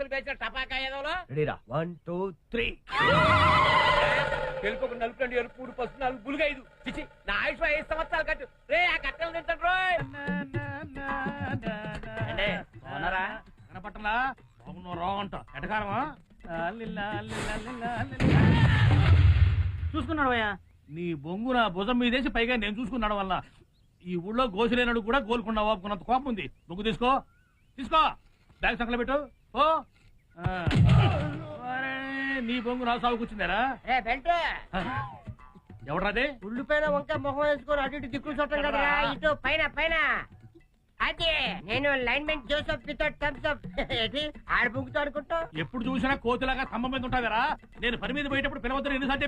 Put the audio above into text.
రోజులు పేసిన టపాకా ఏదోలో రెడీరా 1 2 3 తెలుపు నలుపు రెండు ఎరుపు మూడు పసుపు నాలుగు బులుగా ఐదు చిచి నా ఆయుష్ 5 సంవత్సరాలు కట్టు రే ఆ కట్టెలు తింటాడు రోయ్ బాగున్నారా కనపట్టలా బాగున్నా రా అంట ఎటకారమా చూసుకున్నాడు అయ్యా నీ బొంగు నా భుజం మీదేసి పైగా నేను చూసుకున్నాడు వల్ల ఈ ఊళ్ళో గోసులేనాడు కూడా గోలుకుండా వాపుకున్నంత కోపం ఉంది బొంగు తీసుకో తీసుకో బ్యాగ్ సంకలో పెట్టు ఓ నీ బొంగు నా సాగు కూర్చుందారా ఎవడ్రాదే ఉల్లిపైన వంకాయ మొహం వేసుకొని అటు ఇటు దిక్కులు చుట్టం కదా ఇటు పైన పైన అదే నేను linemen Joseph without thumbs up ఆడ బుక్కుతో అనుకుంటా ఎప్పుడు చూసినా కోతిలాగా స్తంభం మీద ఉంటావేరా నేను పని మీద పోయేటప్పుడు పిలవద్దని ఎన్నిసార్లు